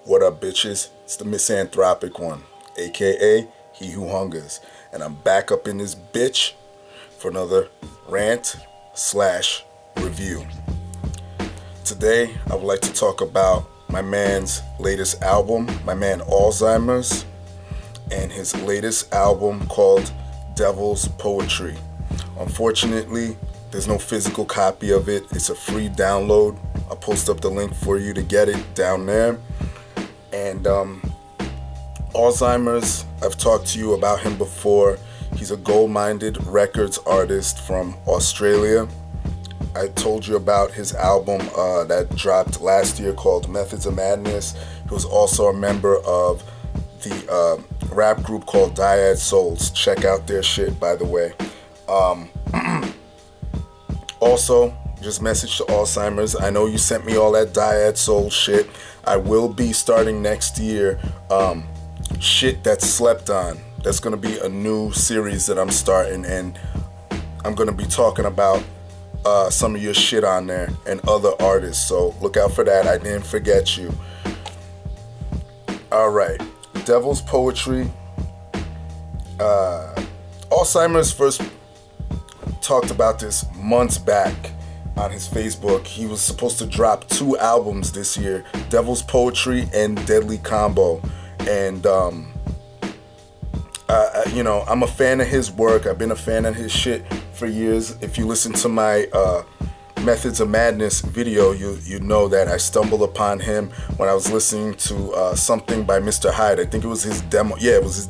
What up, bitches? It's the misanthropic one, aka He Who Hungers, and I'm back up in this bitch for another rant/review. Today, I would like to talk about my man's latest album, my man Alzymerz, and his latest album called Devil's Poetry. Unfortunately, there's no physical copy of it. It's a free download. I'll post up the link for you to get it down there. And Alzymerz, I've talked to you about him before. He's a Gold-Minded Records artist from Australia. I told you about his album that dropped last year called Methods of Madness. He was also a member of the rap group called Dyad Souls. Check out their shit, by the way. Also, just message to Alzymerz. I know you sent me all that Dyad Soul shit. I will be starting next year shit that's slept on. That's going to be a new series that I'm starting, and I'm going to be talking about some of your shit on there and other artists. So look out for that. I didn't forget you. Alright, Devil's Poetry. Alzymerz first talked about this months back on his Facebook. He was supposed to drop 2 albums this year, Devil's Poetry and Deadly Combo. And you know, I'm a fan of his work. I've been a fan of his shit for years. If you listen to my Methods of Madness video, you know that I stumbled upon him when I was listening to something by Mr. Hyde. I think it was his demo. Yeah, it was his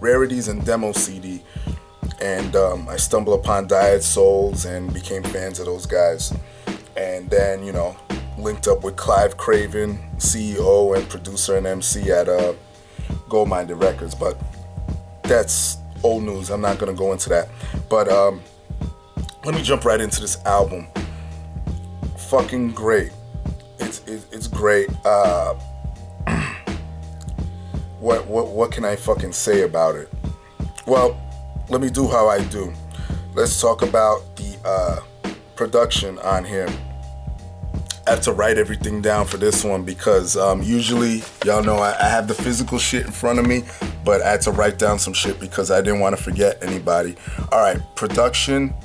Rarities and Demo CD. And I stumbled upon Dyad Souls and became fans of those guys. And then, you know, linked up with Clive Craven, CEO and producer and MC at Gold-Minded Records. But that's old news. I'm not going to go into that. But let me jump right into this album. Fucking great. It's great. What can I fucking say about it? Well, let me do how I do. Let's talk about the production on here. I have to write everything down for this one because usually, y'all know I have the physical shit in front of me, but I had to write down some shit because I didn't want to forget anybody. Alright, production.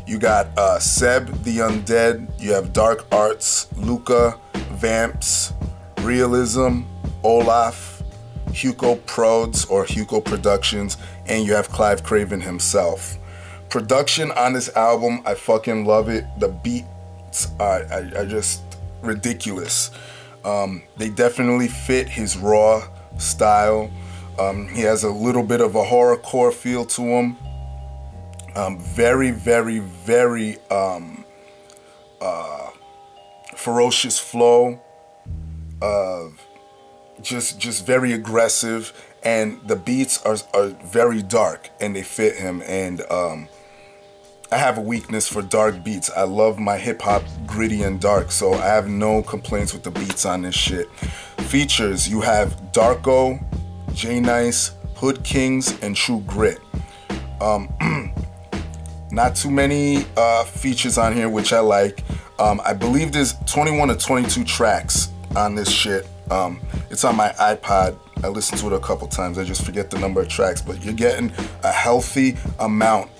You got Seb the Undead, you have Dark Arts, Luca, Vamps, Realism, Olaf, Hugo Prods or Hugo Productions, and you have Clive Craven himself. Production on this album, I fucking love it. The beats are just ridiculous. They definitely fit his raw style. He has a little bit of a horrorcore feel to him. Very, very, very ferocious flow. Just very aggressive, and the beats are very dark and they fit him. And I have a weakness for dark beats. I love my hip-hop gritty and dark, so I have no complaints with the beats on this shit. Features, you have Darko, J Nice, Hood Kings, and True Grit. Not too many features on here, which I like. I believe there's 21 or 22 tracks on this shit. It's on my iPod. I listened to it a couple times. I just forget the number of tracks, but you're getting a healthy amount,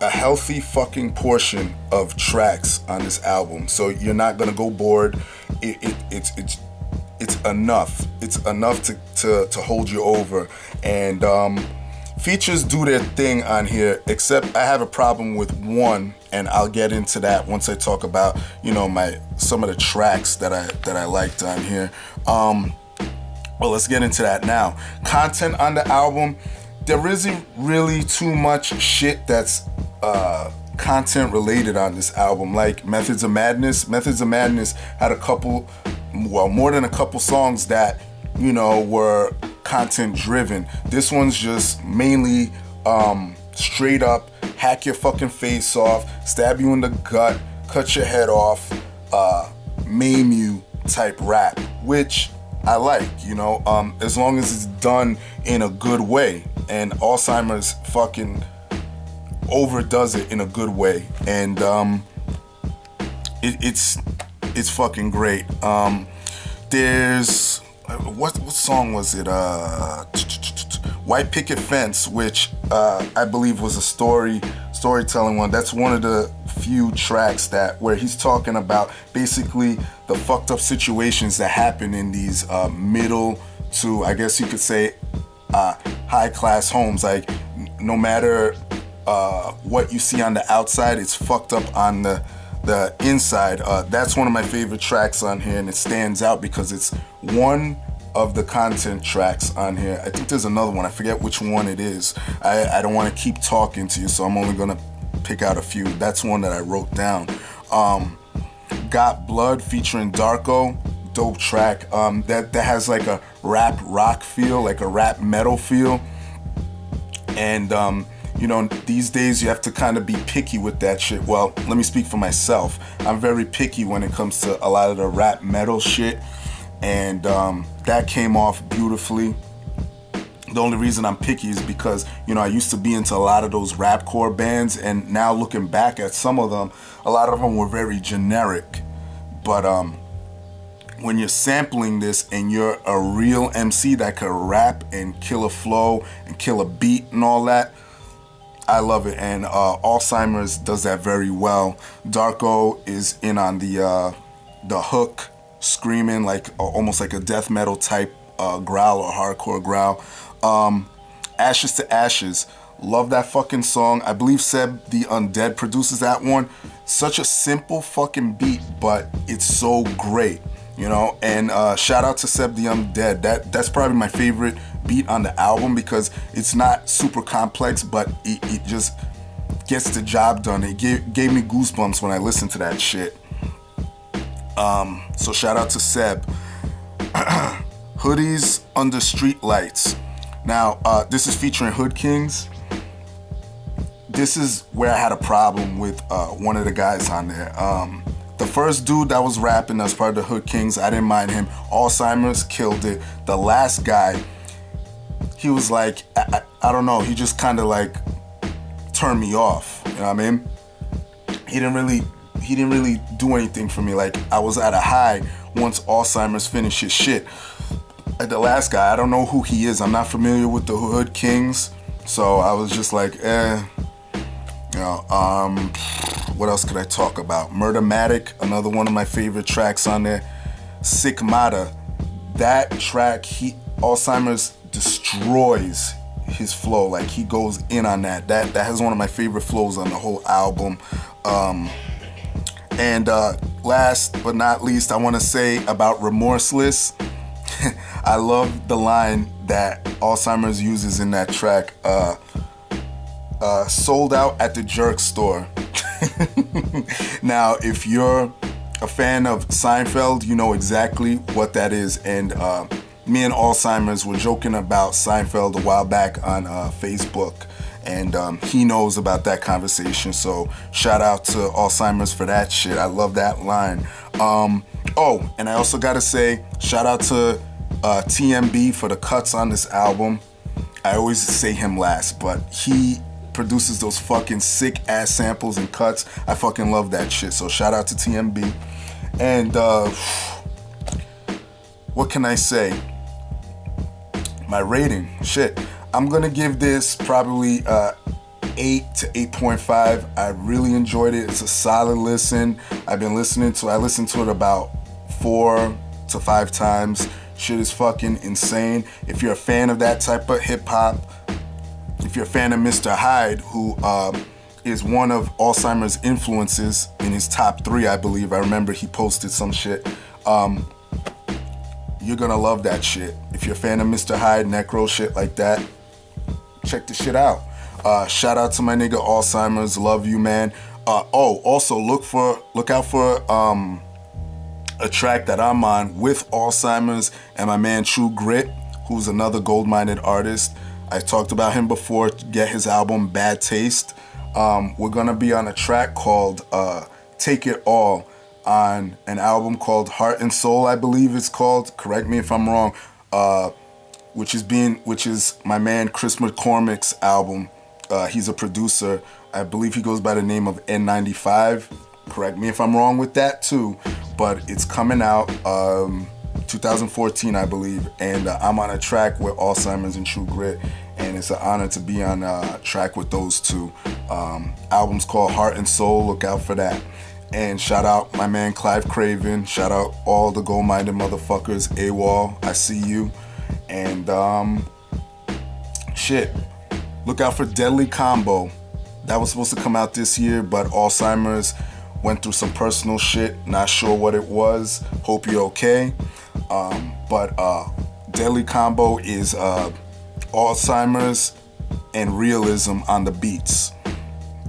a healthy fucking portion of tracks on this album. So you're not gonna go bored. It's enough. It's enough to hold you over. And features do their thing on here, except I have a problem with one, and I'll get into that once I talk about, you know, some of the tracks that I liked on here. Well, let's get into that now. Content on the album, there isn't really too much shit that's content related on this album. Like Methods of Madness. Methods of Madness had a couple, well, more than a couple songs that, you know, were content driven. This one's just mainly straight up hack your fucking face off, stab you in the gut, cut your head off, maim you type rap, which I like, you know, as long as it's done in a good way. And Alzymerz fucking overdoes it in a good way, and it's fucking great. There's what song was it? White Picket Fence, which I believe was a storytelling one. That's one of the few tracks where he's talking about basically the fucked up situations that happen in these middle to, I guess you could say, high class homes. Like, no matter what you see on the outside, it's fucked up on the inside. That's one of my favorite tracks on here, and it stands out because it's one of the content tracks on here. I think there's another one, I forget which one it is. I don't want to keep talking to you, so I'm only gonna pick out a few. That's one that I wrote down. Got Blood featuring Darko, dope track. That has like a rap rock feel, like a rap metal feel. And you know, these days you have to kind of be picky with that shit. Well, let me speak for myself. I'm very picky when it comes to a lot of the rap metal shit. And that came off beautifully. The only reason I'm picky is because, you know, I used to be into a lot of those rapcore bands, and now looking back at some of them, a lot of them were very generic. But when you're sampling this and you're a real MC that could rap and kill a flow and kill a beat and all that, I love it. And Alzymerz does that very well. Darko is in on the hook, screaming like almost like a death metal type growl or hardcore growl. Ashes to Ashes, love that fucking song. I believe Seb the Undead produces that one. Such a simple fucking beat, but it's so great, you know. And shout out to Seb the Undead. That's probably my favorite beat on the album because it's not super complex, but it just gets the job done. It gave me goosebumps when I listened to that shit. So shout out to Seb. Hoodies Under Street Lights. Now, this is featuring Hood Kings. This is where I had a problem with one of the guys on there. The first dude that was rapping that's part of the Hood Kings, I didn't mind him. Alzymerz killed it. The last guy, he was like, I don't know, he just kind of like turned me off. You know what I mean? He didn't really do anything for me. Like, I was at a high once Alzymerz finished his shit. The last guy, I don't know who he is. I'm not familiar with the Hood Kings, so I was just like, you know. What else could I talk about? Murdermatic, another one of my favorite tracks on there. Sick Mata, that track, Alzymerz destroys his flow. Like, he goes in on that. That has one of my favorite flows on the whole album. And last but not least, I want to say about Remorseless. I love the line that Alzymerz uses in that track. Sold out at the jerk store. Now, if you're a fan of Seinfeld, you know exactly what that is. And me and Alzymerz were joking about Seinfeld a while back on Facebook. And he knows about that conversation. So shout out to Alzymerz for that shit. I love that line. Oh, and I also gotta say, shout out to TMB for the cuts on this album. I always say him last, but he produces those fucking sick ass samples and cuts. I fucking love that shit. So shout out to TMB. And what can I say? My rating, shit. I'm gonna give this probably 8 to 8.5. I really enjoyed it. It's a solid listen. I listened to it about 4 to 5 times. Shit is fucking insane. If you're a fan of that type of hip hop, if you're a fan of Mr. Hyde, who is one of Alzymerz influences in his top 3, I believe. I remember he posted some shit. You're gonna love that shit. If you're a fan of Mr. Hyde, Necro, shit like that, check the shit out. Shout out to my nigga Alzymerz. Love you, man. Also look out for a track that I'm on with Alzymerz and my man True Grit, who's another gold-minded artist. I talked about him before. Get his album Bad Taste. We're gonna be on a track called Take It All on an album called Heart and Soul, I believe it's called. Correct me if I'm wrong. Which is my man Chris McCormick's album. He's a producer. I believe he goes by the name of N95. Correct me if I'm wrong with that too. But it's coming out. 2014, I believe, and I'm on a track with Alzymerz and True Grit, and it's an honor to be on a track with those two. Album's called Heart and Soul, look out for that. And shout out my man Clive Craven, shout out all the gold-minded motherfuckers, AWOL, I see you, and shit, look out for Deadly Combo. That was supposed to come out this year, but Alzymerz went through some personal shit, not sure what it was, hope you're okay. But Deadly Combo is Alzymerz and Realism on the beats.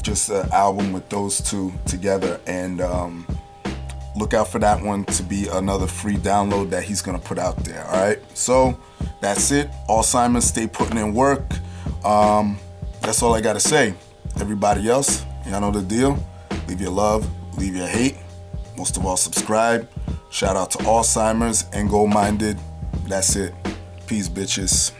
Just an album with those two together, and look out for that one to be another free download that he's gonna put out there. Alright, so that's it. Alzymerz, stay putting in work. That's all I gotta say. Everybody else, y'all know the deal. Leave your love, leave your hate. Most of all, subscribe. Shout out to Alzymerz and Gold Minded. That's it. Peace, bitches.